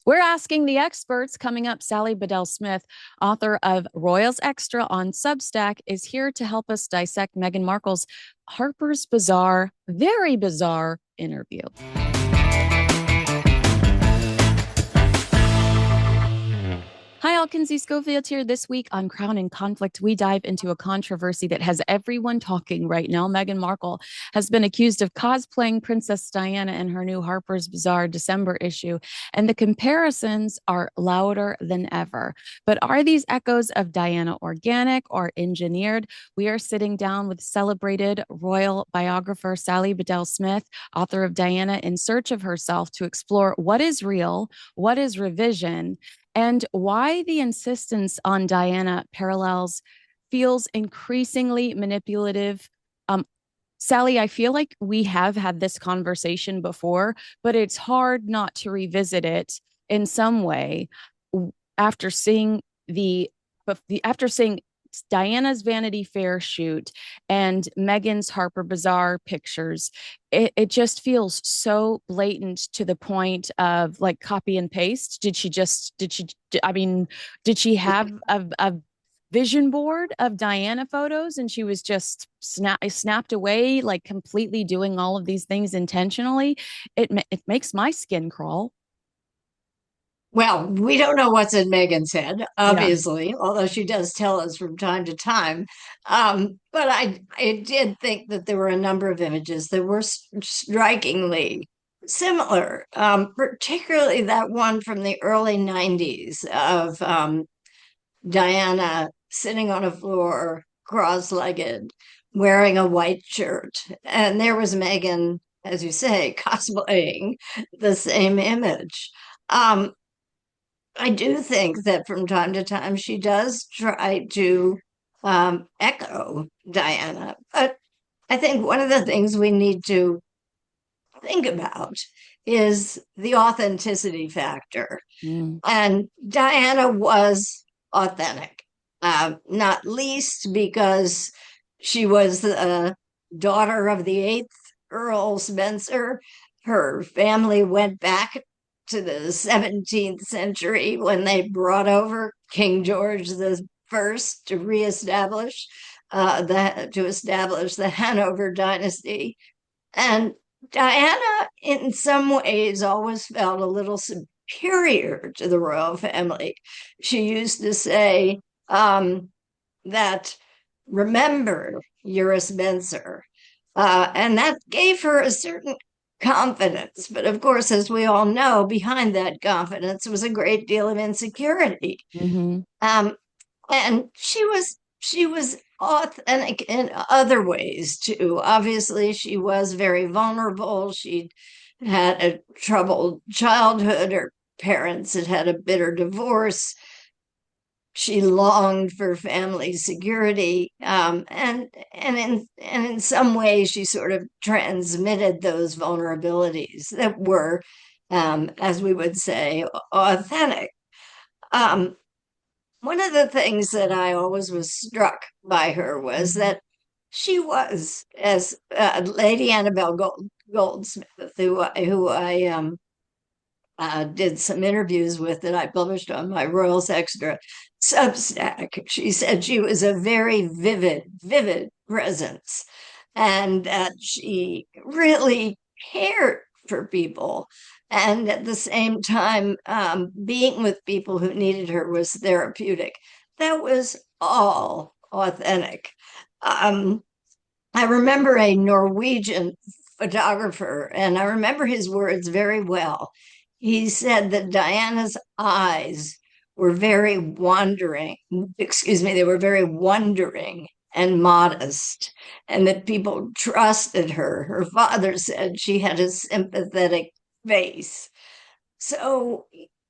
We're asking the experts. Coming up, Sally Bedell Smith, author of Royals Extra on Substack, is here to help us dissect Meghan Markle's Harper's Bazaar, very bizarre interview. Hi, all. Kinsey Schofield here. This week on Crown and Conflict, we dive into a controversy that has everyone talking right now. Meghan Markle has been accused of cosplaying Princess Diana in her new Harper's Bazaar December issue, and the comparisons are louder than ever. But are these echoes of Diana organic or engineered? We are sitting down with celebrated royal biographer Sally Bedell Smith, author of Diana in Search of Herself, to explore what is real, what is revision, and why the insistence on Diana parallels feels increasingly manipulative. Sally, I feel like we have had this conversation before, but it's hard not to revisit it in some way after seeing after seeing Diana's Vanity Fair shoot and Meghan's Harper Bazaar pictures. It just feels so blatant to the point of like copy and paste. Did she have a vision board of Diana photos and she was just snapped away, like completely doing all of these things intentionally? It makes my skin crawl. Well, we don't know what's in Meghan's head, Yeah. obviously, although she does tell us from time to time. But I did think that there were a number of images that were strikingly similar, particularly that one from the early 90s of Diana sitting on a floor, cross-legged, wearing a white shirt. And there was Meghan, as you say, cosplaying the same image. Um, I do think that from time to time she does try to echo Diana. But I think one of the things we need to think about is the authenticity factor. Mm. And Diana was authentic, not least because she was the daughter of the eighth Earl Spencer. Her family went back to the 17th century when they brought over King George the First to reestablish to establish the Hanover dynasty. And Diana, in some ways, always felt a little superior to the royal family. She used to say that, remember, you're a Spencer. And that gave her a certain confidence. But of course, as we all know, behind that confidence was a great deal of insecurity. Hmm. Um, and she was authentic in other ways too. Obviously, she was very vulnerable. She had a troubled childhood. Her parents had had a bitter divorce. She longed for family security, and in some ways, she sort of transmitted those vulnerabilities that were, as we would say, authentic. Um, One of the things that I always was struck by her was that she was, as Lady Annabelle Goldsmith, who I did some interviews with that I published on my Royals Extra Substack. She said she was a very vivid presence, and that she really cared for people. And at the same time, being with people who needed her was therapeutic. That was all authentic. Um, I remember a Norwegian photographer, and I remember his words very well. He said that Diana's eyes were very wandering, excuse me, they were very wondering and modest, and that people trusted her. Her father said she had a sympathetic face. So,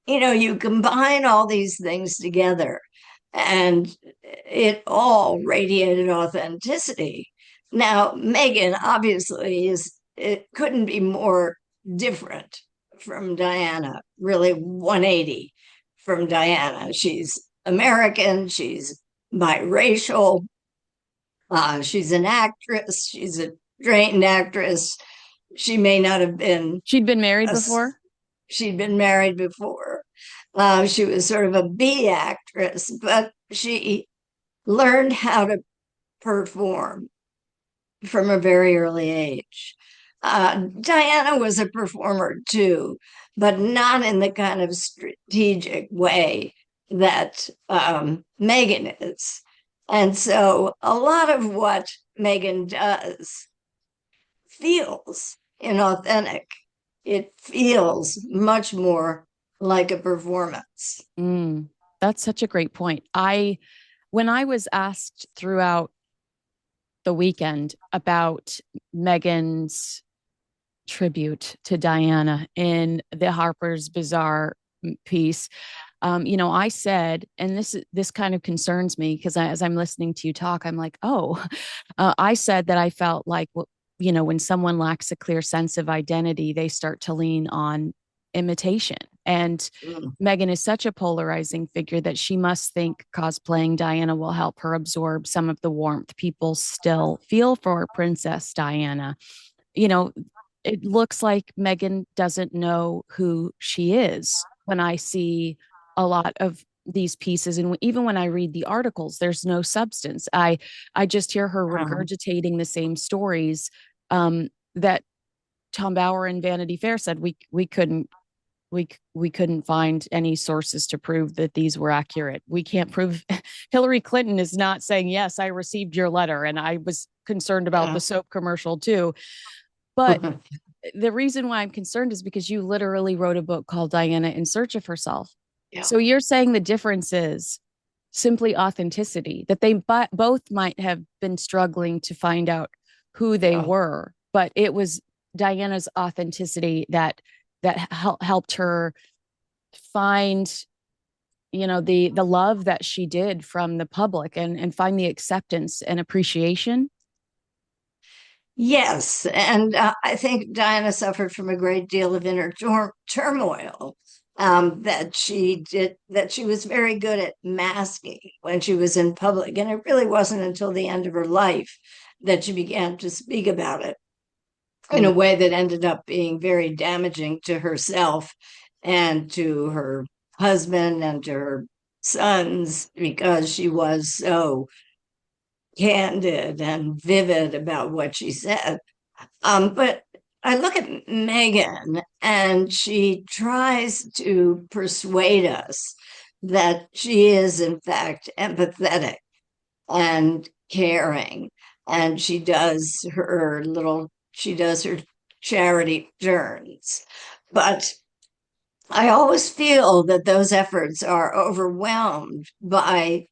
you combine all these things together, and it all radiated authenticity. Now, Meghan obviously it couldn't be more different from Diana, really 180 from Diana. She's American, she's biracial, she's an actress, she's a trained actress. She may not have been She'd been married a, before. she'd been married before. She was sort of a B actress, but she learned how to perform from a very early age. Diana was a performer too, but not in the kind of strategic way that Meghan is. And so a lot of what Meghan does feels inauthentic. It feels much more like a performance. Mm, that's such a great point. When I was asked throughout the weekend about Meghan's tribute to Diana in the Harper's Bazaar piece, I said, and this kind of concerns me because as I'm listening to you talk, I'm like, oh, I said that I felt like, well, when someone lacks a clear sense of identity, they start to lean on imitation. And Mm. Meghan is such a polarizing figure that she must think cosplaying Diana will help her absorb some of the warmth people still feel for Princess Diana. You know, it looks like Meghan doesn't know who she is when I see a lot of these pieces, and even when I read the articles, there's no substance. I just hear her Um, regurgitating the same stories that Tom Bauer and Vanity Fair said we couldn't find any sources to prove that these were accurate. We can't prove. Hillary Clinton is not saying, yes, I received your letter and I was concerned about yeah. the soap commercial too. But the reason why I'm concerned is because you literally wrote a book called Diana in Search of Herself. Yeah. So you're saying the difference is simply authenticity, that they both might have been struggling to find out who they Yeah. were, but it was Diana's authenticity that helped her find the love that she did from the public and find the acceptance and appreciation. Yes, and I think Diana suffered from a great deal of inner turmoil that she was very good at masking when she was in public. And it really wasn't until the end of her life that she began to speak about it in Mm. a way that ended up being very damaging to herself and to her husband and to her sons because she was so candid and vivid about what she said. But I look at Meghan and she tries to persuade us that she is, in fact, empathetic and caring. And she does her charity turns. But I always feel that those efforts are overwhelmed by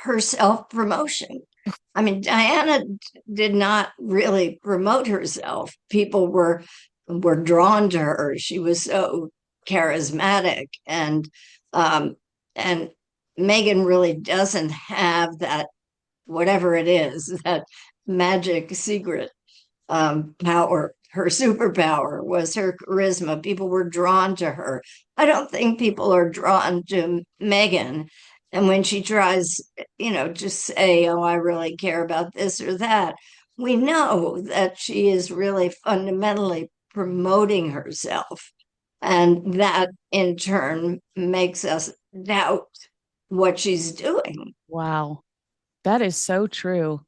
her self promotion. I mean, Diana did not really promote herself. People were drawn to her. She was so charismatic, um, and Meghan really doesn't have that whatever it is that magic secret power. Her superpower was her charisma. People were drawn to her. I don't think people are drawn to Meghan. And when she tries, to say, oh, I really care about this or that, we know that she is really fundamentally promoting herself. And that in turn makes us doubt what she's doing. Wow, that is so true.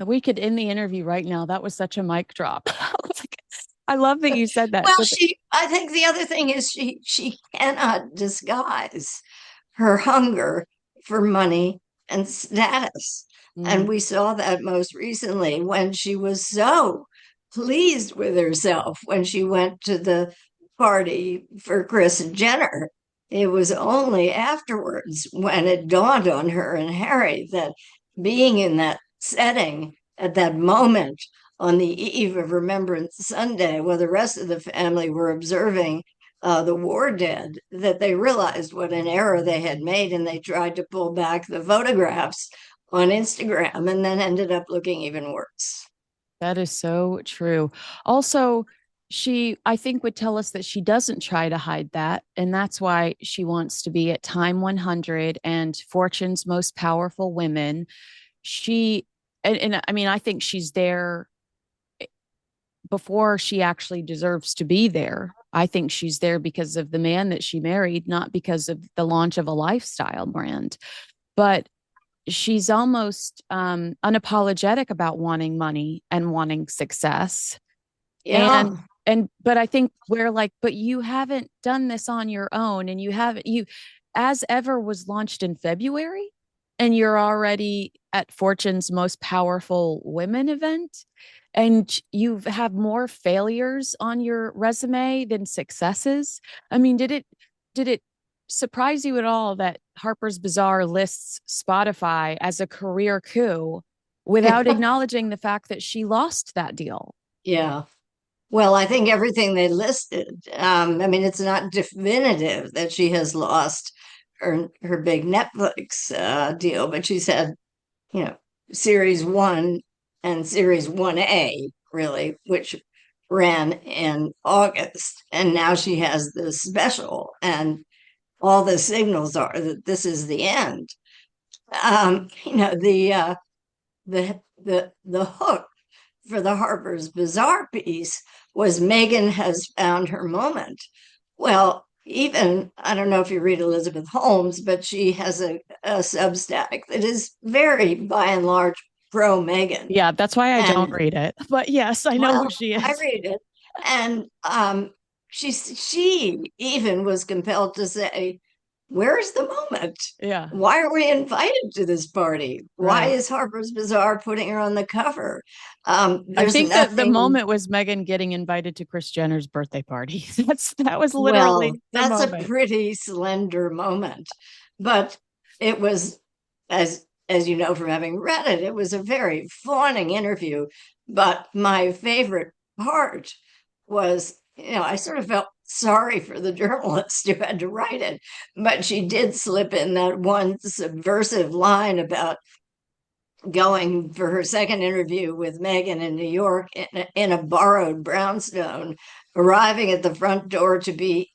We could end the interview right now. That was such a mic drop. I love that you said that. Well, So, I think the other thing is she cannot disguise her hunger for money and status. And mm, we saw that most recently when she was so pleased with herself when she went to the party for Chris and Jenner. It was only afterwards when it dawned on her and Harry that being in that setting at that moment on the eve of Remembrance Sunday, while the rest of the family were observing the war dead, that they realized what an error they had made and they tried to pull back the photographs on Instagram and then ended up looking even worse. that is so true. Also, she, I think, would tell us that she doesn't try to hide that. And that's why she wants to be at Time 100 and Fortune's Most Powerful Women. She, and I mean, I think she's there before she actually deserves to be there. I think she's there because of the man that she married, not because of the launch of a lifestyle brand. But she's almost unapologetic about wanting money and wanting success. Yeah. And but I think we're like, but you haven't done this on your own, and you haven't you as ever was launched in February, and you're already at Fortune's most powerful women event, and you have more failures on your resume than successes. I mean, did it surprise you at all that Harper's Bazaar lists Spotify as a career coup without acknowledging the fact that she lost that deal? Yeah. Well, I think everything they listed, I mean, it's not definitive that she has lost her big Netflix deal, but she said, you know, series one and series 1A, really, which ran in August. And now she has this special, and all the signals are that this is the end. The hook for the Harper's Bazaar piece was Meghan has found her moment. Well, even I don't know if you read Elizabeth Holmes, but she has a Substack that is very, by and large, pro Meghan. Yeah, that's why I don't And read it. But yes, I know who well, she I is. read it, and she even was compelled to say, "Where's the moment? Yeah, Why are we invited to this party? Why right. is Harper's Bazaar putting her on the cover? I There's think that the nothing." moment was Megan getting invited to Kris Jenner's birthday party. That was Well, literally the that's a moment. pretty slender moment, but it was, as you know from having read it, it was a very fawning interview. But my favorite part was, I sort of felt sorry for the journalist who had to write it, but she did slip in that one subversive line about going for her second interview with Meghan in New York in a borrowed brownstone, arriving at the front door to be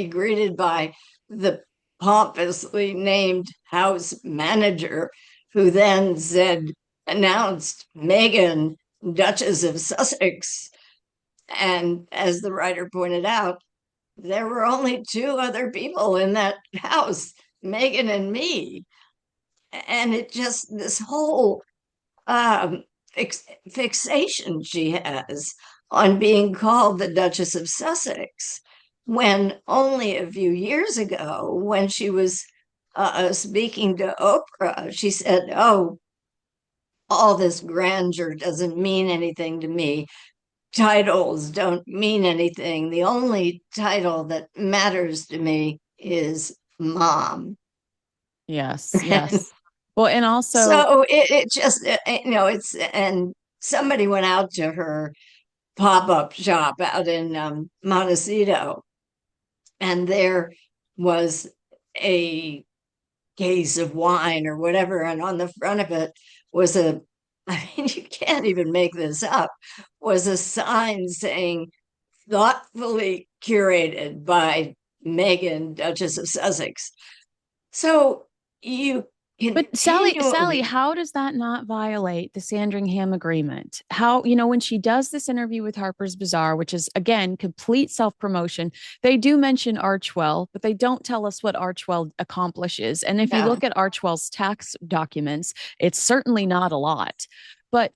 greeted by the pompously named house manager, who then announced Meghan, Duchess of Sussex. And as the writer pointed out, there were only two other people in that house, Meghan and me. And it just, this whole um, fixation she has on being called the Duchess of Sussex, when only a few years ago, when she was speaking to Oprah, she said, "Oh, all this grandeur doesn't mean anything to me. Titles don't mean anything. The only title that matters to me is mom." Yes, yes. Well, and also, So it just, it's, and somebody went out to her pop-up shop out in Montecito, and there was a case of wine or whatever, and on the front of it was I mean, you can't even make this up, was a sign saying, "Thoughtfully curated by Meghan, Duchess of Sussex." So you but Sally, continually, how does that not violate the Sandringham Agreement? How, when she does this interview with Harper's Bazaar, which is again complete self-promotion, they do mention Archwell, but they don't tell us what Archwell accomplishes. And if you yeah. look at Archwell's tax documents, it's certainly not a lot. But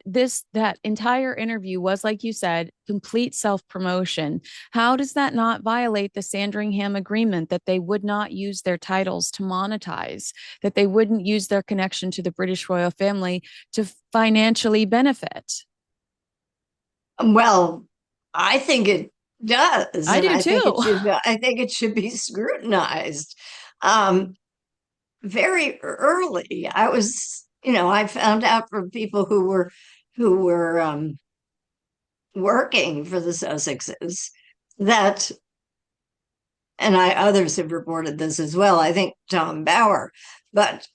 that entire interview was, like you said, complete self-promotion. How does that not violate the Sandringham Agreement that they would not use their titles to monetize, that they wouldn't use their connection to the British royal family to financially benefit? Well, I think it does, I and do I think it too. should. I think it should be scrutinized. Um, Very early, I found out from people who were working for the Sussexes that, and others have reported this as well. I think Tom Bauer, but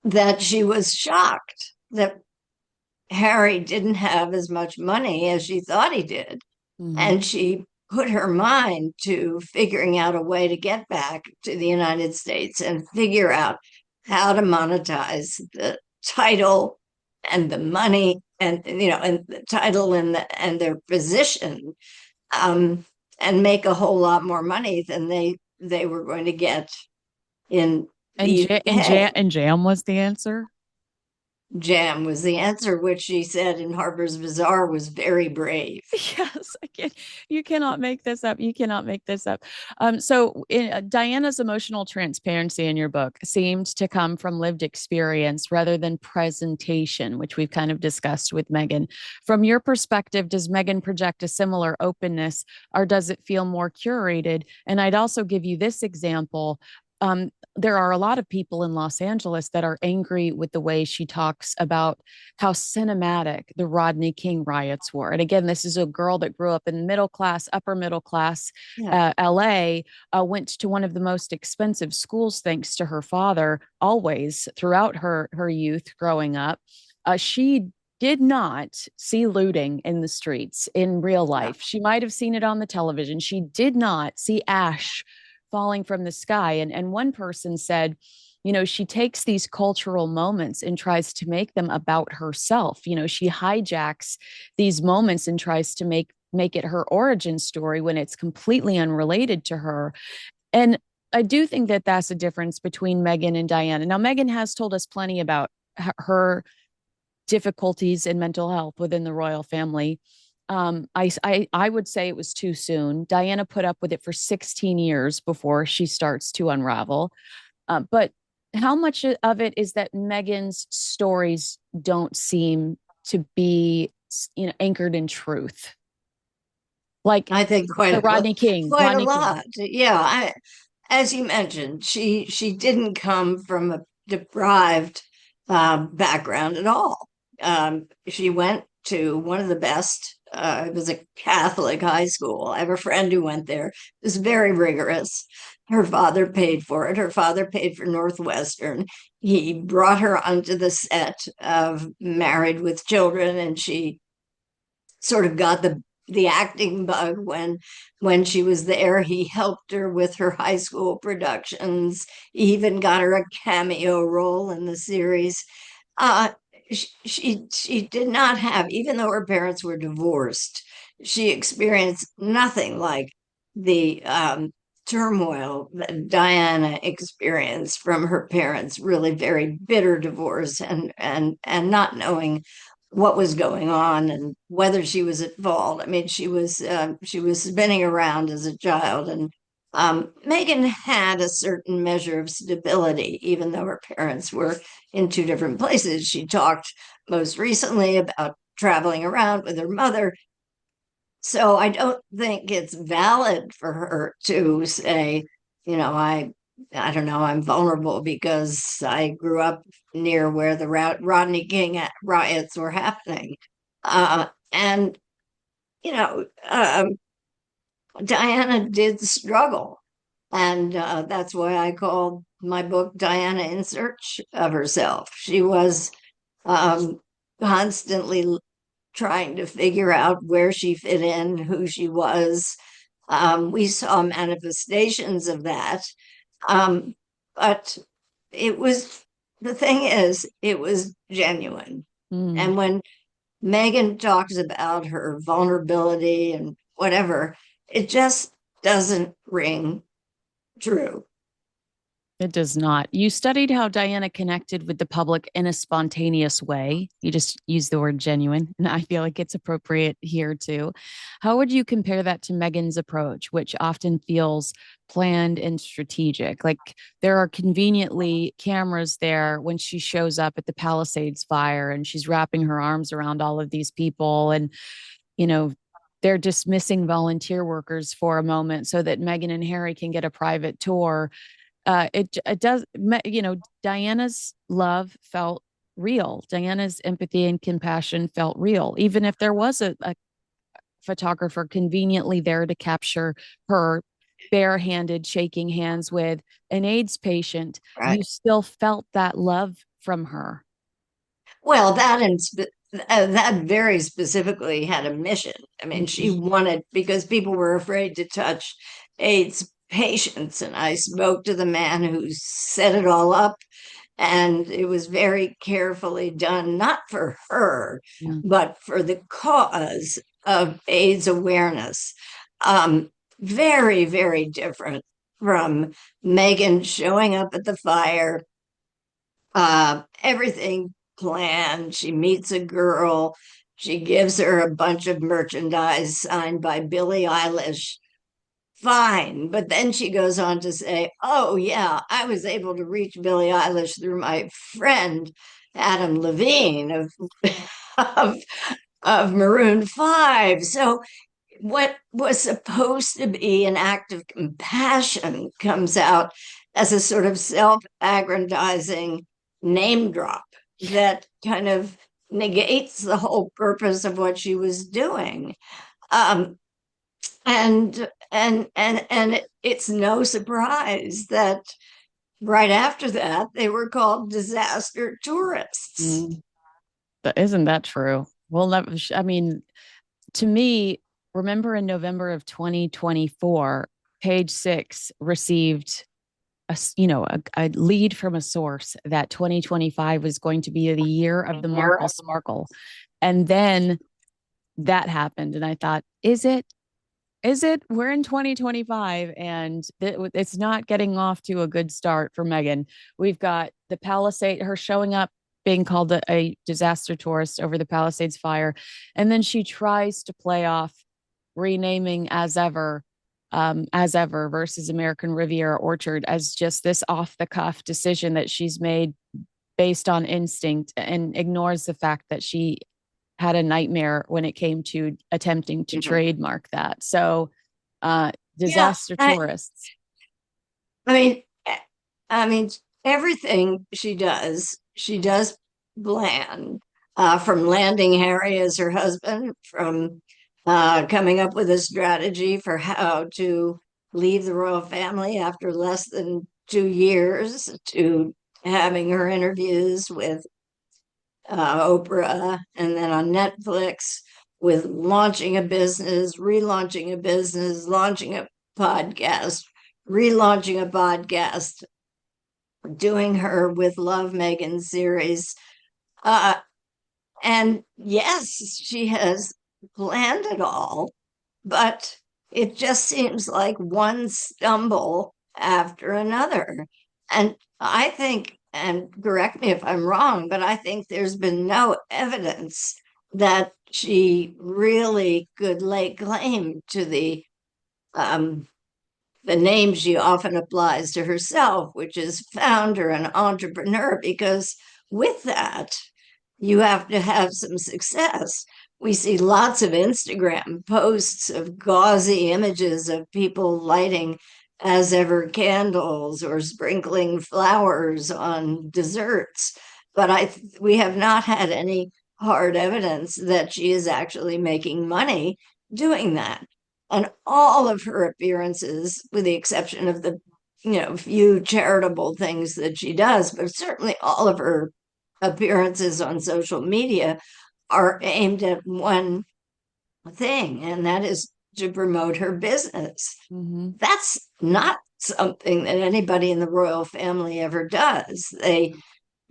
that she was shocked that Harry didn't have as much money as she thought he did. Mm-hmm. And she put her mind to figuring out a way to get back to the United States and figure out how to monetize the title and the money, and and the title and their position um, and make a whole lot more money than they were going to get in the UK. And jam was the answer. Jam was the answer, which she said in Harper's Bazaar was very brave. Yes, I can. You cannot make this up. You cannot make this up. Diana's emotional transparency in your book seemed to come from lived experience rather than presentation, which we've kind of discussed with Meghan. From your perspective, does Meghan project a similar openness, or does it feel more curated? And I'd also give you this example. There are a lot of people in Los Angeles that are angry with the way she talks about how cinematic the Rodney King riots were. And again, this is a girl that grew up in middle class, upper middle class Yeah. LA, went to one of the most expensive schools thanks to her father, always throughout her youth growing up. She did not see looting in the streets in real No. life. She might have seen it on the television. She did not see ash falling from the sky. And one person said, you know, she takes these cultural moments and tries to make them about herself. You know, she hijacks these moments and tries to make it her origin story when it's completely unrelated to her. And I do think that that's a difference between Meghan and Diana. Now, Meghan has told us plenty about her difficulties in mental health within the royal family. I would say it was too soon. Diana put up with it for 16 years before she starts to unravel. But how much of it is that Meghan's stories don't seem to be, you know, anchored in truth? Like I think the Rodney King, quite a Rodney King. lot. Yeah, as you mentioned, she didn't come from a deprived background at all. She went to one of the best. It was a Catholic high school. I have a friend who went there. It was very rigorous. Her father paid for it. Her father paid for Northwestern. He brought her onto the set of Married with Children, and she sort of got the acting bug when she was there. He helped her with her high school productions. He even got her a cameo role in the series. Uh, she did not have, even though her parents were divorced, she experienced nothing like the turmoil that Diana experienced from her parents' really very bitter divorce and not knowing what was going on and whether she was at fault. I mean, she was spinning around as a child, and Meghan had a certain measure of stability, even though her parents were in two different places. She talked most recently about traveling around with her mother. So I don't think it's valid for her to say, you know, I don't know, I'm vulnerable because I grew up near where the Rodney King riots were happening. And, you know, Diana did struggle. And that's why I called my book Diana in Search of Herself. She was um, constantly trying to figure out where she fit in, who she was. We saw manifestations of that. Um, but it was, the thing is, it was genuine. Mm. And when Meghan talks about her vulnerability and whatever, it just doesn't ring true. It does not. You studied how Diana connected with the public in a spontaneous way. You just used the word genuine, and I feel like it's appropriate here too. How would you compare that to Meghan's approach, which often feels planned and strategic? Like there are conveniently cameras there when she shows up at the Palisades fire and she's wrapping her arms around all of these people, and you know, they're dismissing volunteer workers for a moment so that Meghan and Harry can get a private tour. It does, you know, Diana's love felt real. Diana's empathy and compassion felt real, even if there was a photographer conveniently there to capture her barehanded shaking hands with an AIDS patient. Right. You still felt that love from her. Well, that very specifically had a mission. I mean, she Mhm. wanted, because people were afraid to touch AIDS patients. And I spoke to the man who set it all up, and it was very carefully done, not for her, Yeah. but for the cause of AIDS awareness. Um, very, very different from Meghan showing up at the fire, everything planned. She meets a girl, she gives her a bunch of merchandise signed by Billie Eilish. Fine. But then she goes on to say, oh, yeah, I was able to reach Billie Eilish through my friend, Adam Levine of, of Maroon 5. So what was supposed to be an act of compassion comes out as a sort of self-aggrandizing name drop that kind of negates the whole purpose of what she was doing. Um, and it's no surprise that right after that they were called disaster tourists. Mm, isn't that true? Well, I mean, to me, remember in November of 2024, Page Six received a lead from a source that 2025 was going to be the year of the Markle Sparkle. And then that happened. And I thought, is it? Is it? We're in 2025 and it's not getting off to a good start for Meghan. We've got the Palisade, her showing up, being called a disaster tourist over the Palisades fire. And then she tries to play off renaming as ever versus American Riviera Orchard as just this off the cuff decision that she's made based on instinct and ignores the fact that she had a nightmare when it came to attempting to trademark that. So, Yeah, disaster tourists. I mean, I mean, everything she does bland. From landing Harry as her husband, from coming up with a strategy for how to leave the royal family after less than 2 years, to having her interviews with Oprah and then on Netflix, with launching a business, relaunching a business, launching a podcast, relaunching a podcast, doing her with Love Meghan series. Uh, and yes, she has planned it all, but it just seems like one stumble after another. And I think, and correct me if I'm wrong, but I think there's been no evidence that she really could lay claim to the name she often applies to herself, which is founder and entrepreneur, because with that, you have to have some success. We see lots of Instagram posts of gauzy images of people lighting as ever candles or sprinkling flowers on desserts. But we have not had any hard evidence that she is actually making money doing that. And all of her appearances, with the exception of the few charitable things that she does, but certainly all of her appearances on social media are aimed at one thing, and that is to promote her business. Mm-hmm. That's not something that anybody in the royal family ever does. They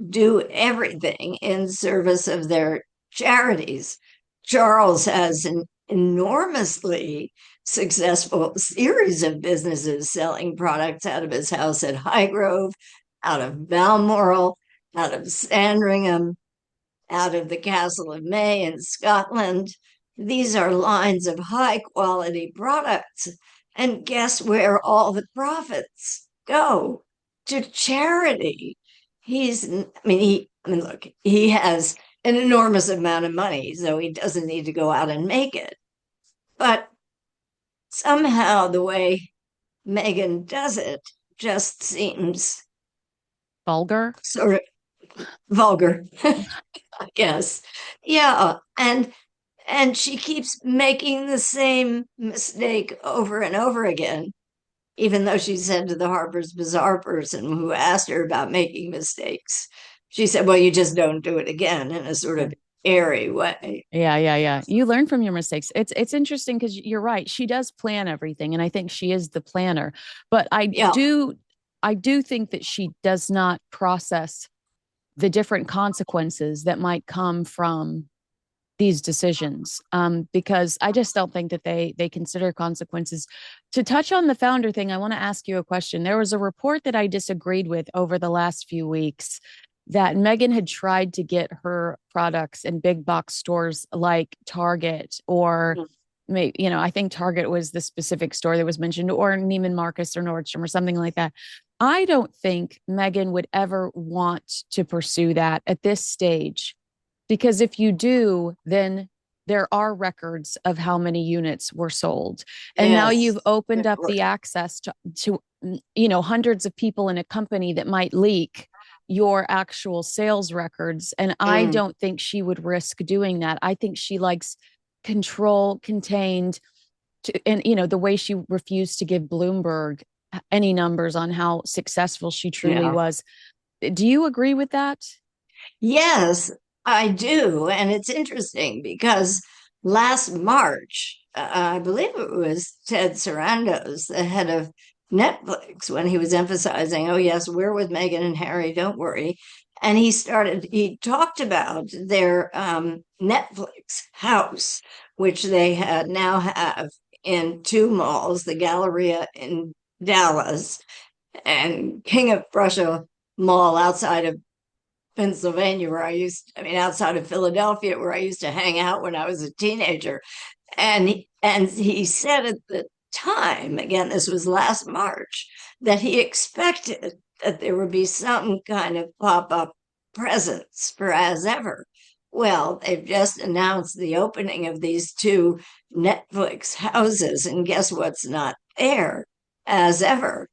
do everything in service of their charities. Charles has an enormously successful series of businesses selling products out of his house at Highgrove, out of Balmoral, out of Sandringham, out of the Castle of May in Scotland. These are lines of high quality products. And guess where all the profits go? To charity. Look, he has an enormous amount of money, so he doesn't need to go out and make it. But somehow the way Meghan does it just seems Vulgar. sort of vulgar, I guess. Yeah, and she keeps making the same mistake over and over again, even though she said to the Harper's Bazaar person who asked her about making mistakes, she said, well, you just don't do it again, in a sort of airy way. Yeah. You learn from your mistakes. It's interesting because you're right. She does plan everything, and I think she is the planner. But Yeah. I do think that she does not process the different consequences that might come from these decisions, because I just don't think that they consider consequences. To touch on the founder thing, I want to ask you a question. There was a report that I disagreed with over the last few weeks that Meghan had tried to get her products in big box stores like Target or maybe, I think Target was the specific store that was mentioned, or Neiman Marcus or Nordstrom or something like that. I don't think Meghan would ever want to pursue that at this stage, because if you do, then there are records of how many units were sold. And now Yes. you've opened up the access to hundreds of people in a company that might leak your actual sales records. And I Mm, don't think she would risk doing that. I think she likes control, contained, and the way she refused to give Bloomberg any numbers on how successful she truly yeah. was. Do you agree with that? Yes, I do. And it's interesting because last March, I believe it was Ted Sarandos, the head of Netflix, when he was emphasizing, oh, yes, we're with Meghan and Harry, don't worry. And he talked about their Netflix house, which they now have in two malls, the Galleria in Dallas and King of Prussia Mall outside of Pennsylvania, outside of Philadelphia, where I used to hang out when I was a teenager. And he said at the time, again, this was last March, that he expected that there would be some kind of pop up presence for As Ever. Well, they've just announced the opening of these two Netflix houses, and guess what's not there? As Ever.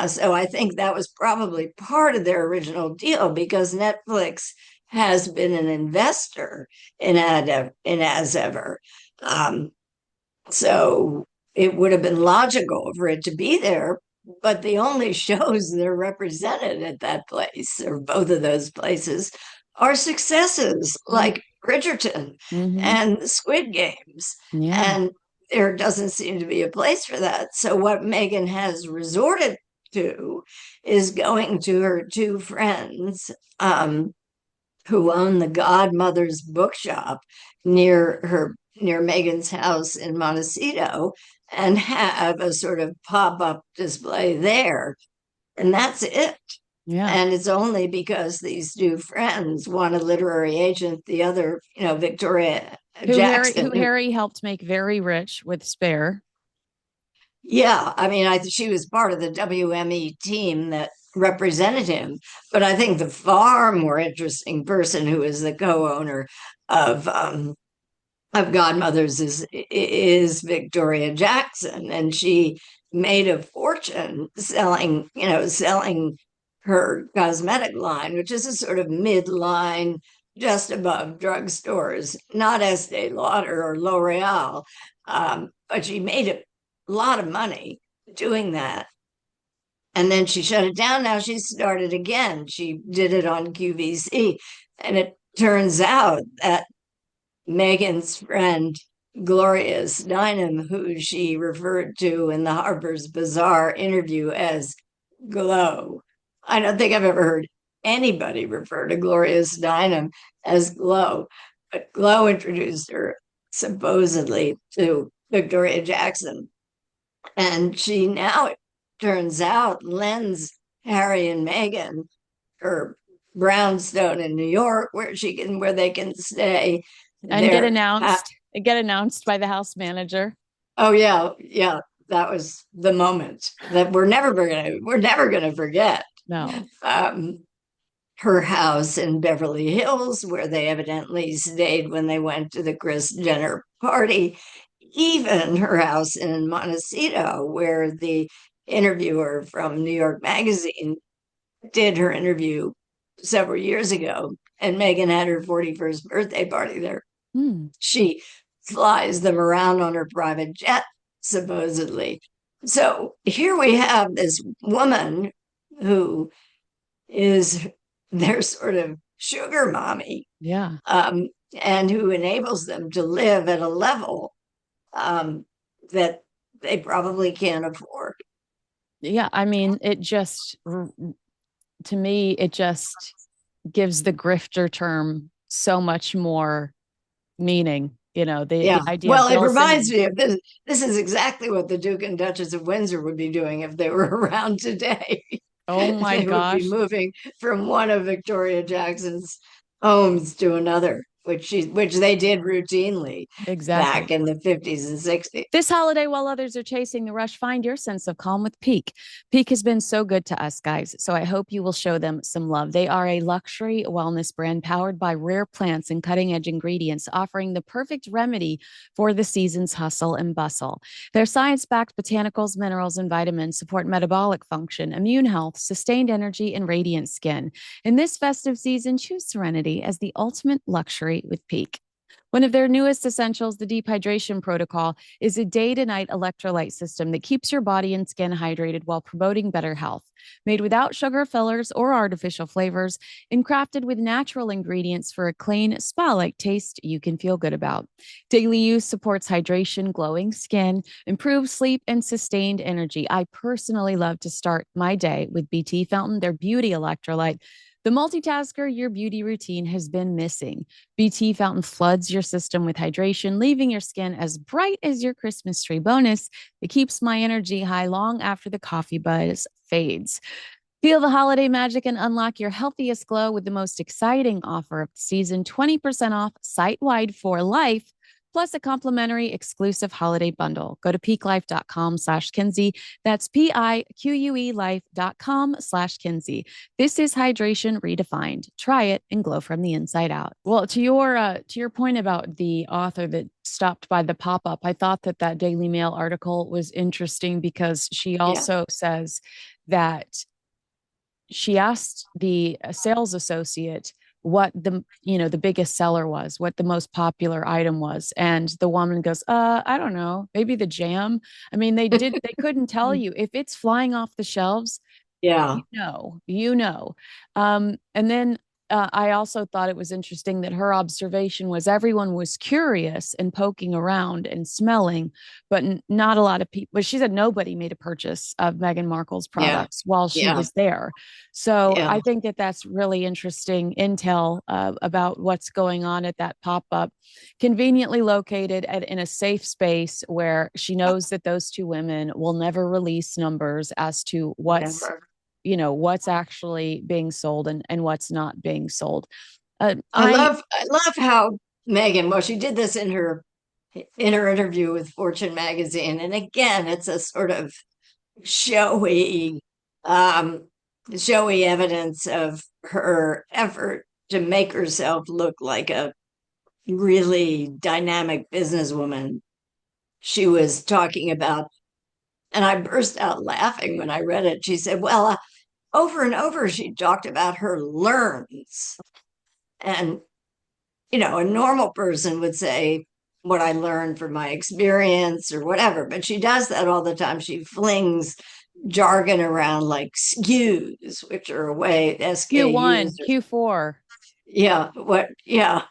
So I think that was probably part of their original deal because Netflix has been an investor in As Ever. Um, so it would have been logical for it to be there, but the only shows that are represented at that place, or both of those places, are successes like Bridgerton Mm-hmm. and the Squid Games. Yeah. And there doesn't seem to be a place for that. So what Meghan has resorted to is going to her two friends, who own the Godmother's bookshop near Meghan's house in Montecito, and have a sort of pop-up display there. And that's it. Yeah. And it's only because these two friends, one a literary agent, the other, Victoria Who Jackson. Harry helped make very rich with Spare. Yeah, she was part of the WME team that represented him. But I think the far more interesting person who is the co-owner of um, of Godmothers is Victoria Jackson, and she made a fortune selling her cosmetic line, which is a sort of midline, just above drugstores, not Estee Lauder or L'Oreal, but she made a lot of money doing that. And then she shut it down. Now she started again. She did it on QVC, and it turns out that Meghan's friend Gloria Steinem, who she referred to in the Harper's Bazaar interview as Glow. I don't think I've ever heard anybody refer to Gloria Steinem as Glow, but Glow introduced her supposedly to Victoria Jackson. And she now, it turns out, lends Harry and Meghan her brownstone in New York, where they can stay. And get Their announced get announced by the house manager. Oh yeah, yeah, that was the moment that we're never gonna forget. No. Um, Her house in Beverly Hills, where they evidently stayed when they went to the Kris Jenner party. Even her house in Montecito, where the interviewer from New York Magazine did her interview several years ago, and Meghan had her 41st birthday party there. Hmm. She flies them around on her private jet, supposedly. So here we have this woman who is their sort of sugar mommy, Yeah. um, and who enables them to live at a level um, that they probably can't afford. Yeah. I mean, to me, it just gives the grifter term so much more meaning, the Yeah. idea of Well, it Wilson reminds and me of this. This is exactly what the Duke and Duchess of Windsor would be doing if they were around today. oh my They would be gosh, moving from one of Victoria Jackson's homes to another, which they did routinely back exactly. in the 50s and 60s. This holiday, while others are chasing the rush, find your sense of calm with Peak. Peak has been so good to us, guys, so I hope you will show them some love. They are a luxury wellness brand powered by rare plants and cutting edge ingredients, offering the perfect remedy for the season's hustle and bustle. Their science backed botanicals, minerals, and vitamins support metabolic function, immune health, sustained energy, and radiant skin. In this festive season, choose serenity as the ultimate luxury with Peak. One of their newest essentials, the Deep Hydration Protocol, is a day to night electrolyte system that keeps your body and skin hydrated while promoting better health. Made without sugar fillers or artificial flavors, and crafted with natural ingredients for a clean, spa like taste you can feel good about. Daily use supports hydration, glowing skin, improved sleep, and sustained energy. I personally love to start my day with BT Fountain, their beauty electrolyte. The multitasker your beauty routine has been missing. BT Fountain floods your system with hydration, leaving your skin as bright as your Christmas tree. Bonus, it keeps my energy high long after the coffee buzz fades. Feel the holiday magic and unlock your healthiest glow with the most exciting offer of the season, 20% off site wide for life, plus a complimentary exclusive holiday bundle. Go to peaklife.com/Kinsey. That's PIQUE life.com/Kinsey. This is hydration redefined. Try it and glow from the inside out. Well, to your point about the author that stopped by the pop-up, I thought that Daily Mail article was interesting because she Yeah. also says that she asked the sales associate what the biggest seller was, what the most popular item was, and the woman goes, I don't know, maybe the jam. I mean, they couldn't tell you if it's flying off the shelves. Yeah. And then I also thought it was interesting that her observation was everyone was curious and poking around and smelling, but not a lot of people. But she said nobody made a purchase of Meghan Markle's Yeah. products while she Yeah. was there. So Yeah. I think that's really interesting intel about what's going on at that pop up, conveniently located in a safe space where she knows that those two women will never release numbers as to what's Never. what's actually being sold and what's not being sold. I I love I love how Megan, well, she did this in her interview with Fortune magazine. And again, it's a sort of showy, um, showy evidence of her effort to make herself look like a really dynamic businesswoman. She was talking about, and I burst out laughing when I read it. She said, well, over and over, she talked about her learns. And a normal person would say what I learned from my experience or whatever, but she does that all the time. She flings jargon around like SKUs, which are a way Q1, SKUs or Q4. yeah.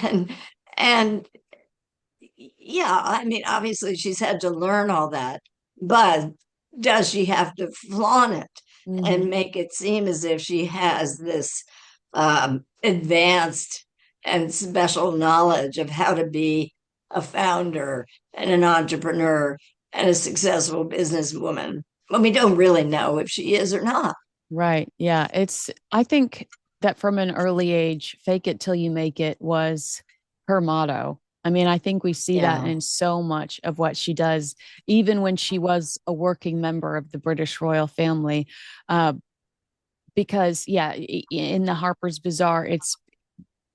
And and yeah, I mean, obviously she's had to learn all that, but does she have to flaunt it Mm-hmm. and make it seem as if she has this advanced and special knowledge of how to be a founder and an entrepreneur and a successful businesswoman? Well, we don't really know if she is or not. Right. Yeah. I think that from an early age, fake it till you make it was her motto. I mean, I think we see that Yeah. in so much of what she does, even when she was a working member of the British royal family. Uh, because, yeah, in the Harper's Bazaar, it's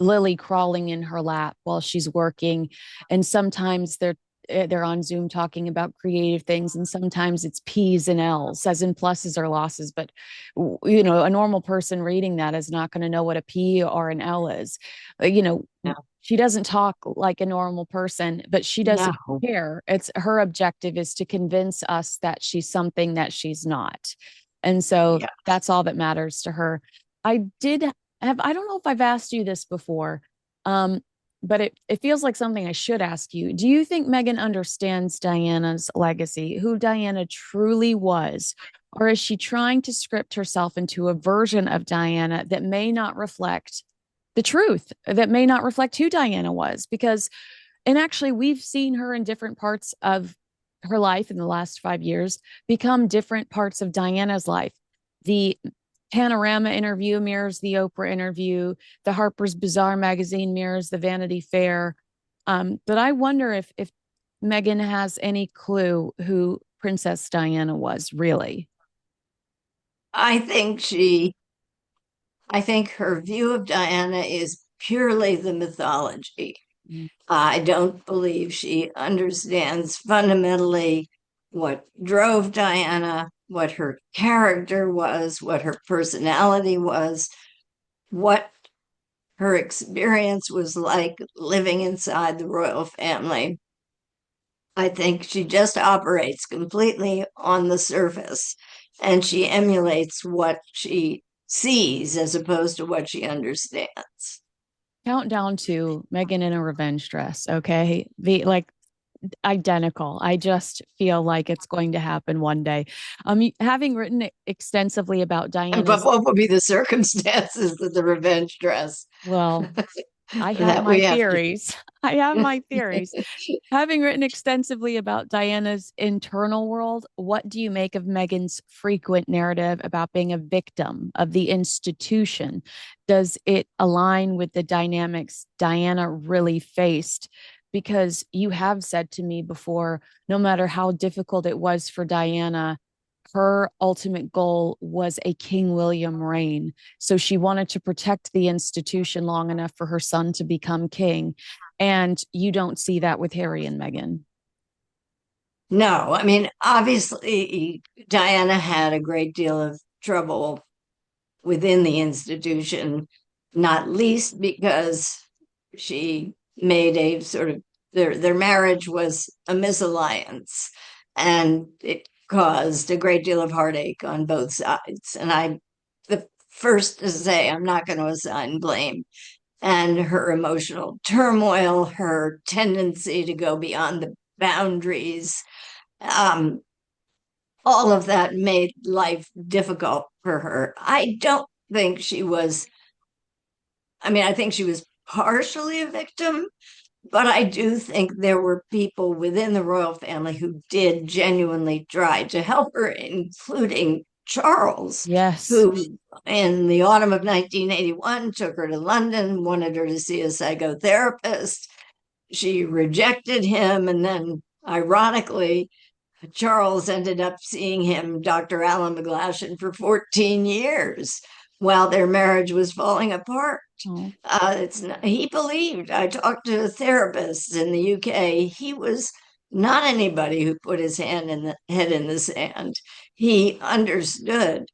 Lily crawling in her lap while she's working. And sometimes they're on Zoom talking about creative things, and sometimes it's P's and L's, as in pluses or losses. But a normal person reading that is not going to know what a P or an L is. You know, No. she doesn't talk like a normal person, but she doesn't No. care. It's her objective is to convince us that she's something that she's not. And so Yeah. that's all that matters to her. I did I don't know if I've asked you this before, um, but it feels like something I should ask you. Do you think Meghan understands Diana's legacy, who Diana truly was? Or is she trying to script herself into a version of Diana that may not reflect the truth that may not reflect who Diana was. Because, and actually, we've seen her in different parts of her life in the last 5 years become different parts of Diana's life. The Panorama interview mirrors the Oprah interview, the Harper's Bazaar magazine mirrors the Vanity Fair. But I wonder if Meghan has any clue who Princess Diana was really. I think she, I think her view of Diana is purely the mythology. Mm. I don't believe she understands fundamentally what drove Diana, what her character was, what her personality was, what her experience was like living inside the royal family. I think she just operates completely on the surface and she emulates what she sees as opposed to what she understands. Countdown to Meghan in a revenge dress. Okay. The like identical. I just feel like it's going to happen one day. Having written extensively about But Diana's, what would be the circumstances of the revenge dress? well, I have That my we have to. theories. I have my theories. Having written extensively about Diana's internal world, what do you make of Meghan's frequent narrative about being a victim of the institution? Does it align with the dynamics Diana really faced? Because you have said to me before, no matter how difficult it was for Diana, her ultimate goal was a King William reign. So she wanted to protect the institution long enough for her son to become king. And you don't see that with Harry and Meghan. No, I mean, obviously, Diana had a great deal of trouble within the institution, not least because she made a sort of their marriage was a misalliance and it caused a great deal of heartache on both sides. And I the first to say I'm not going to assign blame. And her emotional turmoil, her tendency to go beyond the boundaries, um, all of that made life difficult for her. I don't think she was, I mean, I think she was partially a victim, but I do think there were people within the royal family who did genuinely try to help her, including Charles, Yes. who in the autumn of 1981 took her to London, wanted her to see a psychotherapist. She rejected him, and then, ironically, Charles ended up seeing him, Dr. Alan McGlashan, for 14 years while their marriage was falling apart. Oh. It's not, he believed. I talked to therapists in the UK. He was not anybody who put his head in the sand. He understood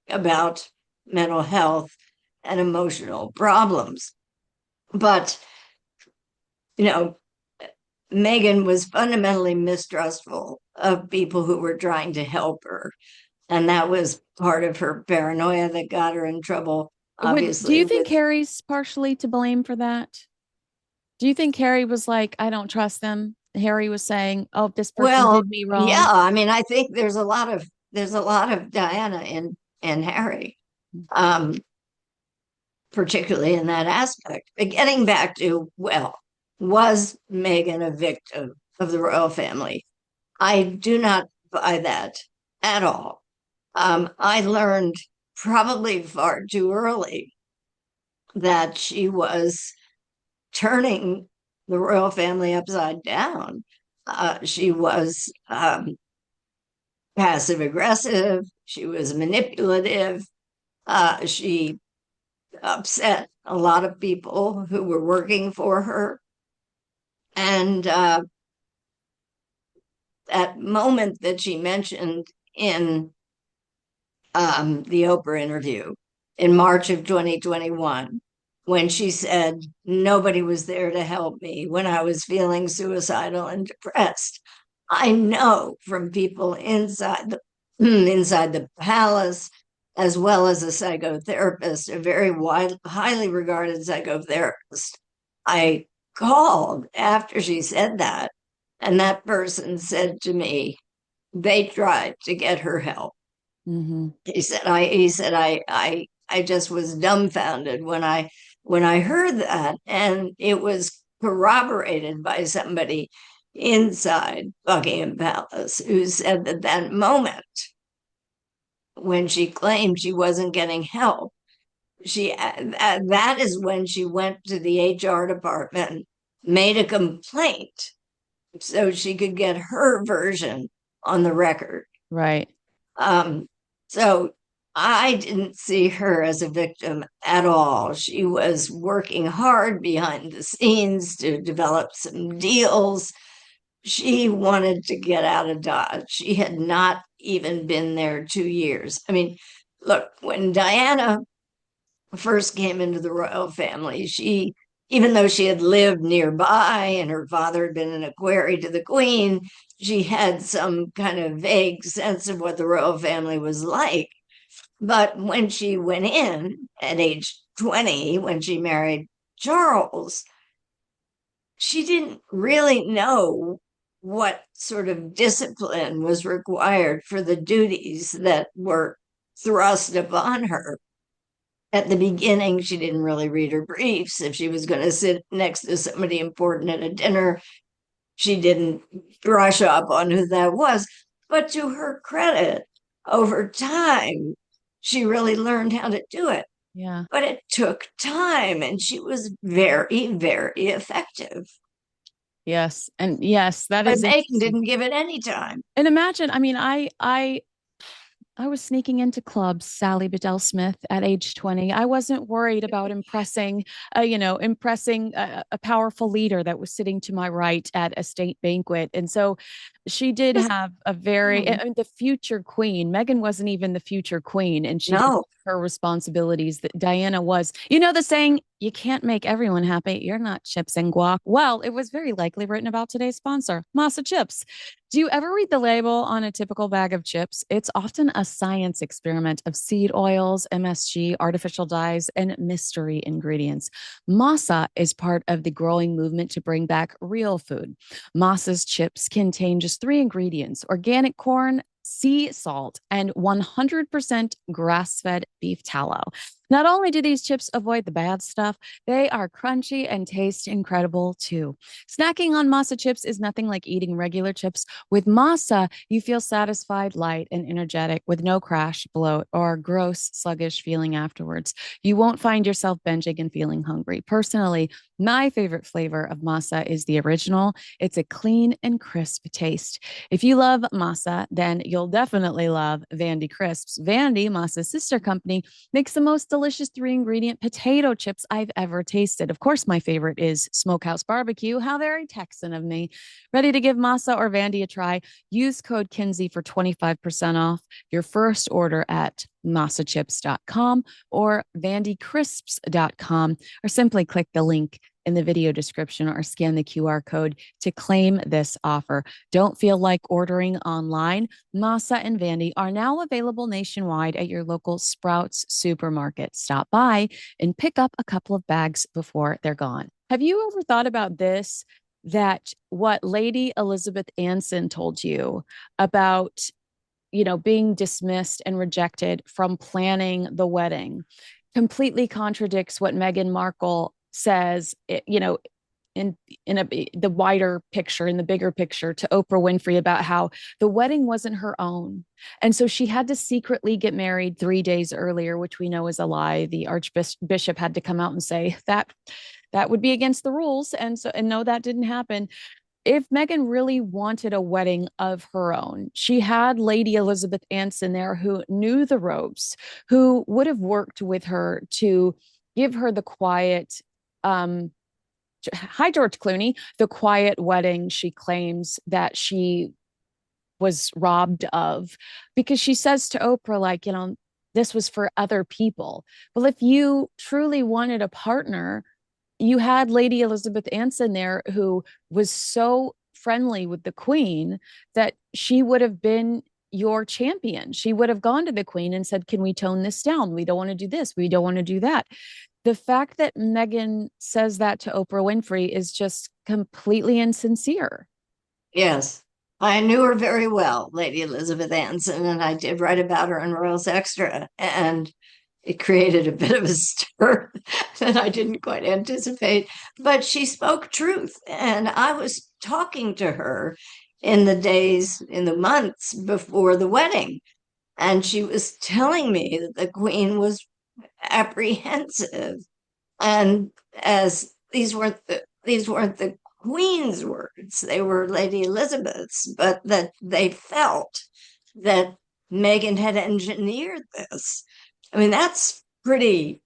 about mental health and emotional problems. But, you know, Meghan was fundamentally mistrustful of people who were trying to help her. And that was part of her paranoia that got her in trouble, Do obviously, you think with. Harry's partially to blame for that? Do you think Harry was like, I don't trust them? Harry was saying, oh, this person Well, did me yeah, wrong. I mean, I think there's a lot of Diana in Harry, um, particularly in that aspect. But getting back to, well, was Meghan a victim of the royal family? I do not buy that at all. I learned probably far too early that she was turning the royal family upside down. She was passive aggressive. She was manipulative. She upset a lot of people who were working for her. And that moment that she mentioned in the Oprah interview in March of 2021, when she said, nobody was there to help me when I was feeling suicidal and depressed. I know from people inside the inside the palace, as well as a psychotherapist, a very highly regarded psychotherapist. I called after she said that, and that person said to me, they tried to get her help. Mm-hmm. He said, I just was dumbfounded when I when I heard that, and it was corroborated by somebody inside Buckingham Palace who said that that moment when she claimed she wasn't getting help, that is when she went to the HR department, made a complaint so she could get her version on the record. Right. Um, so I didn't see her as a victim at all. She was working hard behind the scenes to develop some deals. She wanted to get out of Dodge. She had not even been there 2 years. I mean, look, when Diana first came into the royal family, she, even though she had lived nearby and her father had been an equerry to the queen, she had some kind of vague sense of what the royal family was like. But when she went in at age 20, when she married Charles, she didn't really know what sort of discipline was required for the duties that were thrust upon her. At the beginning, she didn't really read her briefs. If she was going to sit next to somebody important at a dinner, she didn't brush up on who that was. But to her credit, over time, she really learned how to do it. Yeah. But it took time, and she was very, very effective. Yes. And yes, that But is Meghan interesting. didn't give it any time. And imagine, I mean, I was sneaking into clubs, Sally Bedell Smith at age 20. I wasn't worried about impressing a powerful leader that was sitting to my right at a state banquet. And so she did Just, have a very, I mean, the future queen. Meghan wasn't even the future queen, and she did no, her responsibilities that Diana was. You know, the saying, you can't make everyone happy. You're not chips and guac. Well, it was very likely written about today's sponsor, Masa Chips. Do you ever read the label on a typical bag of chips? It's often a science experiment of seed oils, MSG, artificial dyes, and mystery ingredients. Masa is part of the growing movement to bring back real food. Masa's chips contain just three ingredients: organic corn, sea salt, and 100% grass fed beef tallow. Not only do these chips avoid the bad stuff, they are crunchy and taste incredible too. Snacking on masa chips is nothing like eating regular chips. With masa, you feel satisfied, light, and energetic with no crash, bloat, or gross, sluggish feeling afterwards. You won't find yourself binging and feeling hungry. Personally, my favorite flavor of masa is the original. It's a clean and crisp taste. If you love masa, then you'll definitely love Vandy Crisps. Vandy, Masa's sister company, makes the most delicious three ingredient potato chips I've ever tasted. Of course, my favorite is Smokehouse Barbecue. How very Texan of me. Ready to give Masa or Vandy a try? Use code Kinsey for 25% off your first order at masachips.com or vandycrisps.com, or simply click the link in the video description or scan the QR code to claim this offer. Don't feel like ordering online? Masa and Vandy are now available nationwide at your local Sprouts supermarket. Stop by and pick up a couple of bags before they're gone. Have you ever thought about this? That what Lady Elizabeth Anson told you about, being dismissed and rejected from planning the wedding completely contradicts what Meghan Markle says, in the wider picture, in the bigger picture, to Oprah Winfrey about how the wedding wasn't her own. And so she had to secretly get married 3 days earlier, which we know is a lie. The Archbishop had to come out and say that would be against the rules. And no, that didn't happen. If Meghan really wanted a wedding of her own, she had Lady Elizabeth Anson there who knew the ropes, who would have worked with her to give her the quiet, hi, George Clooney, the quiet wedding she claims that she was robbed of, because she says to Oprah, like, this was for other people. Well, if you truly wanted a partner, you had Lady Elizabeth Anson there who was so friendly with the Queen that she would have been your champion. She would have gone to the Queen and said, can we tone this down? We don't want to do this. We don't want to do that. The fact that Meghan says that to Oprah Winfrey is just completely insincere. yes. I knew her very well, Lady Elizabeth Anson, and I did write about her in Royals Extra. And it created a bit of a stir that I didn't quite anticipate. But she spoke truth. And I was talking to her in the months before the wedding. And she was telling me that the Queen was apprehensive. And as these weren't the Queen's words, they were Lady Elizabeth's, but that they felt that Meghan had engineered this. I mean, that's pretty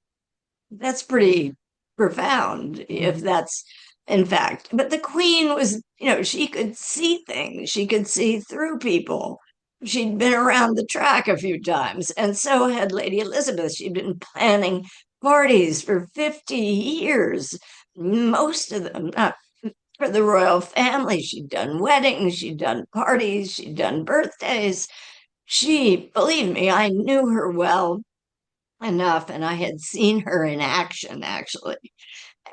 profound if that's in fact. But the Queen was, she could see things, she could see through people. She'd been around the track a few times, and so had Lady Elizabeth. She'd been planning parties for 50 years, most of them not for the royal family. She'd done weddings, she'd done parties, she'd done birthdays. Believe me, I knew her well enough, and I had seen her in action actually.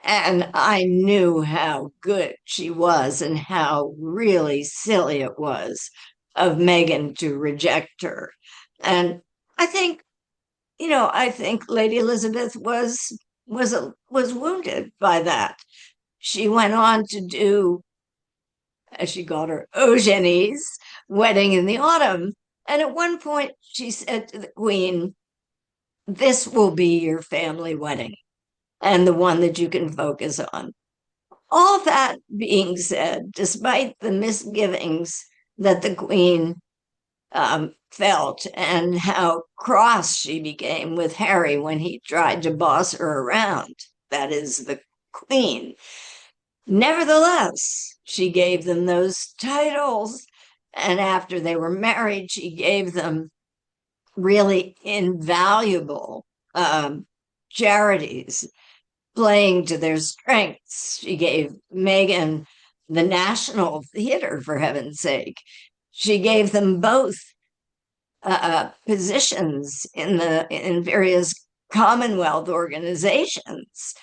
And I knew how good she was and how really silly it was of Meghan to reject her. And I think, I think Lady Elizabeth was wounded by that. She went on to do, as she called her, Eugenie's wedding in the autumn. And at one point, she said to the Queen, "This will be your family wedding and the one that you can focus on." All that being said, despite the misgivings that the Queen felt and how cross she became with Harry when he tried to boss her around, that is, the Queen, nevertheless, she gave them those titles. And after they were married, she gave them really invaluable charities playing to their strengths. She gave Meghan the National Theater, for heaven's sake. She gave them both positions in various Commonwealth organizations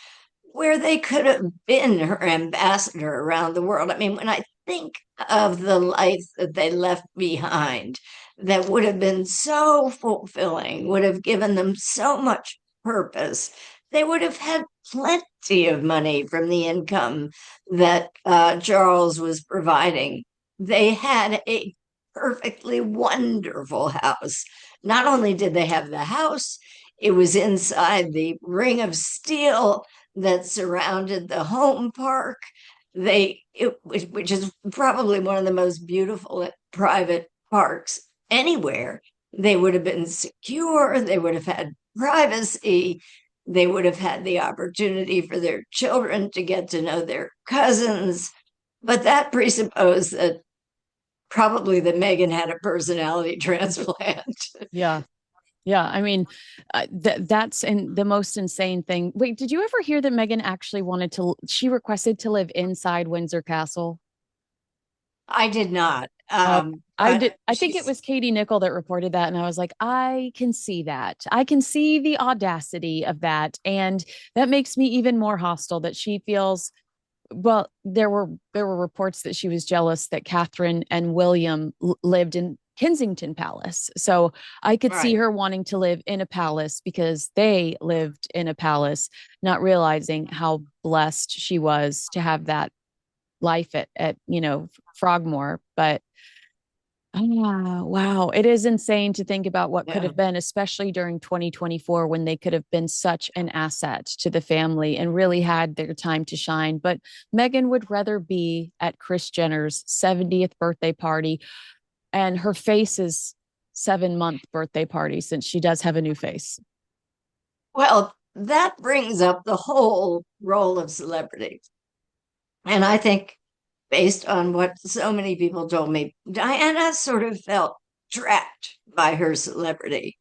where they could have been her ambassador around the world. I mean, when I think of the life that they left behind, that would have been so fulfilling, would have given them so much purpose. They would have had plenty of money from the income that Charles was providing. They had a perfectly wonderful house. Not only did they have the house, it was inside the ring of steel that surrounded the home park. Which is probably one of the most beautiful private parks anywhere. They would have been secure. They would have had privacy. They would have had the opportunity for their children to get to know their cousins. But that presupposed that probably that Meghan had a personality transplant. Yeah. Yeah. I mean, that's the most insane thing. Wait, did you ever hear that Meghan actually she requested to live inside Windsor Castle? I did not. Oh, I But did. I think it was Katie Nichol that reported that. And I was like, I can see that. I can see the audacity of that. And that makes me even more hostile that she feels. Well, there were reports that she was jealous that Catherine and William lived in Kensington Palace. So I could see right. her wanting to live in a palace because they lived in a palace, not realizing how blessed she was to have that life at Frogmore. But wow, it is insane to think about what could Yeah. have been, especially during 2024 when they could have been such an asset to the family and really had their time to shine. But Meghan would rather be at Kris Jenner's 70th birthday party and her face's 7-month birthday party, since she does have a new face. Well, that brings up the whole role of celebrity. And I think, based on what so many people told me, Diana sort of felt trapped by her celebrity.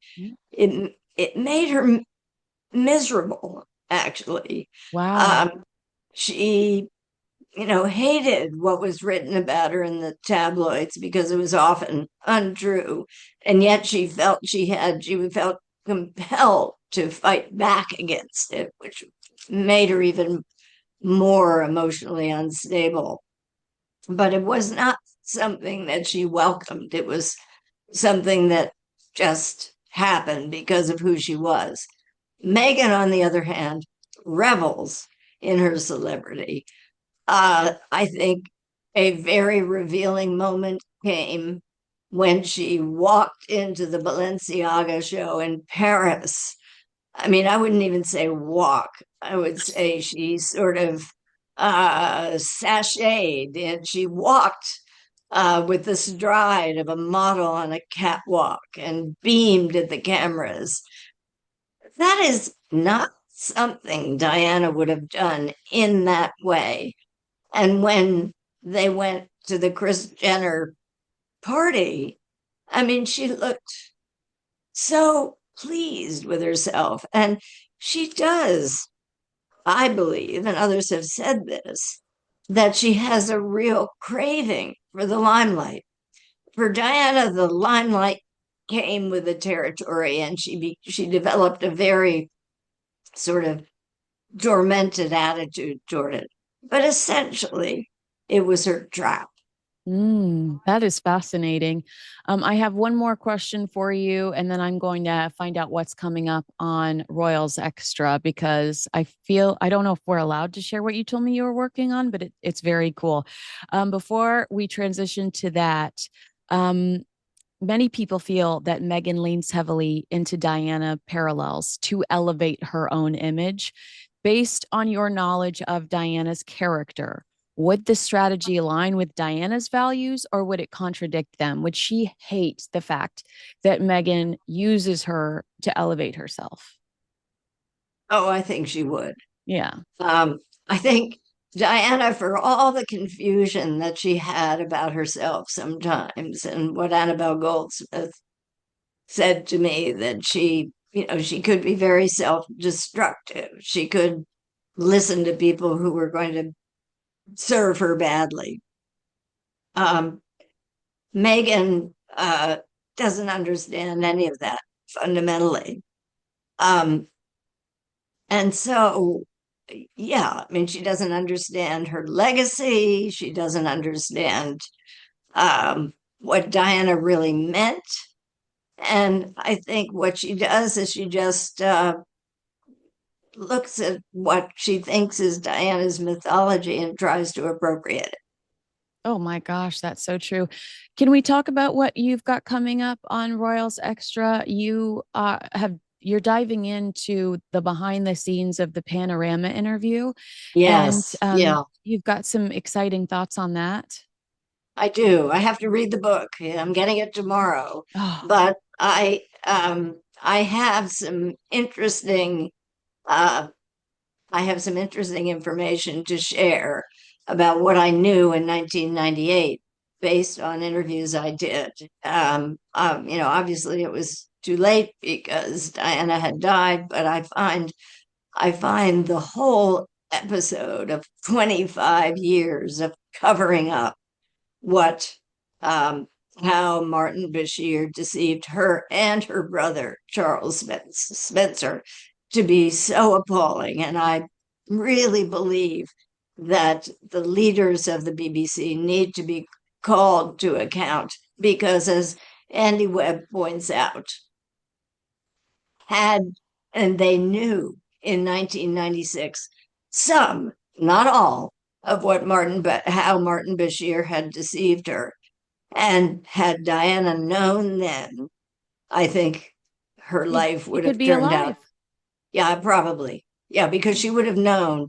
It made her miserable, actually. Wow. Um, she, hated what was written about her in the tabloids because it was often untrue. And yet she felt compelled to fight back against it, which made her even more emotionally unstable. But it was not something that she welcomed. It was something that just happened because of who she was. Meghan, on the other hand, revels in her celebrity. I think a very revealing moment came when she walked into the Balenciaga show in Paris. I mean, I wouldn't even say walk. I would say she sort of sashayed and she walked with the stride of a model on a catwalk and beamed at the cameras. That is not something Diana would have done in that way. And when they went to the Kris Jenner party, I mean, she looked so pleased with herself. And she does, I believe, and others have said this, that she has a real craving for the limelight. For Diana, the limelight came with the territory, and she developed a very sort of tormented attitude toward it. But essentially, it was her trap. That is fascinating. I have one more question for you, and then I'm going to find out what's coming up on Royals Extra because I don't know if we're allowed to share what you told me you were working on, but it's very cool. Before we transition to that, um, many people feel that Meghan leans heavily into Diana parallels to elevate her own image. Based on your knowledge of Diana's character, would the strategy align with Diana's values or would it contradict them? Would she hate the fact that Meghan uses her to elevate herself? Oh, I think she would. Yeah. Um, I think Diana, for all the confusion that she had about herself sometimes, and what Annabelle Goldsmith said to me, that she could be very self-destructive. She could listen to people who were going to serve her badly. Um, Meghan doesn't understand any of that fundamentally. Um, and so, yeah, I mean, she doesn't understand her legacy. She doesn't understand what Diana really meant. And I think what she does is she just looks at what she thinks is Diana's mythology and tries to appropriate it. Oh my gosh, that's so true. Can we talk about what you've got coming up on Royals Extra? You're diving into the behind the scenes of the panorama interview, and Yes, yeah, you've got some exciting thoughts on that. I do. I have to read the book. I'm getting it tomorrow, Oh, but I have some interesting uh, I have some interesting information to share about what I knew in 1998 based on interviews I did. Obviously it was too late because Diana had died, but I find the whole episode of 25 years of covering up what how Martin Bashir deceived her and her brother Charles Spencer to be so appalling. And I really believe that the leaders of the BBC need to be called to account because, as Andy Webb points out, had and they knew in 1996 some, not all, of what how Martin Bashir had deceived her. And had Diana known then, I think her life he would could have be turned out, alive. yeah, probably. Yeah, because she would have known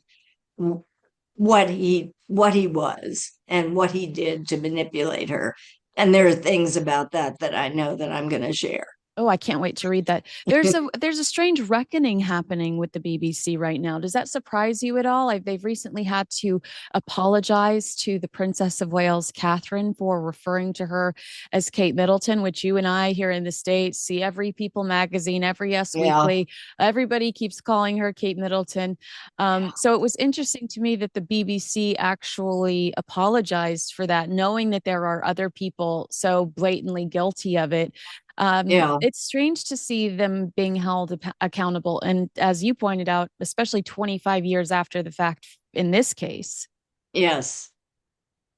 what he was and what he did to manipulate her. And there are things about that I know that I'm going to share. Oh, I can't wait to read that. There's a strange reckoning happening with the BBC right now. Does that surprise you at all? They've recently had to apologize to the Princess of Wales, Catherine, for referring to her as Kate Middleton, which you and I here in the States see every People magazine, every Us Yeah, Weekly. Everybody keeps calling her Kate Middleton. So it was interesting to me that the BBC actually apologized for that, knowing that there are other people so blatantly guilty of it. yeah, It's strange to see them being held accountable. And as you pointed out, especially 25 years after the fact in this case. yes.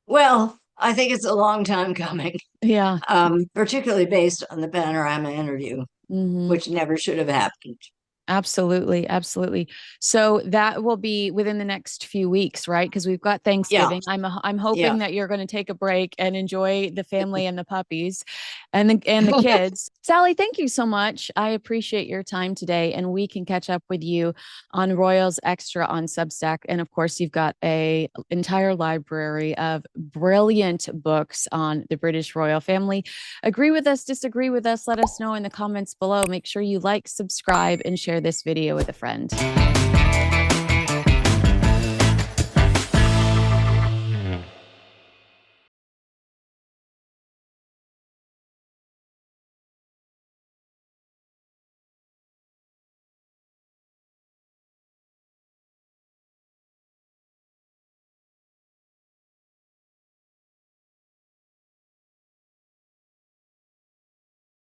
Well, I think it's a long time coming, Yeah. particularly based on the Panorama interview, Hmm. which never should have happened. Absolutely, absolutely. So that will be within the next few weeks, right? Because we've got Yeah, Thanksgiving. I'm hoping yeah. that you're going to take a break and enjoy the family and the puppies and the kids. Sally, thank you so much. I appreciate your time today, and we can catch up with you on Royals Extra on Substack. And of course, you've got a entire library of brilliant books on the British royal family. Agree with us, disagree with us, let us know in the comments below. Make sure you like, subscribe, and share this video with a friend.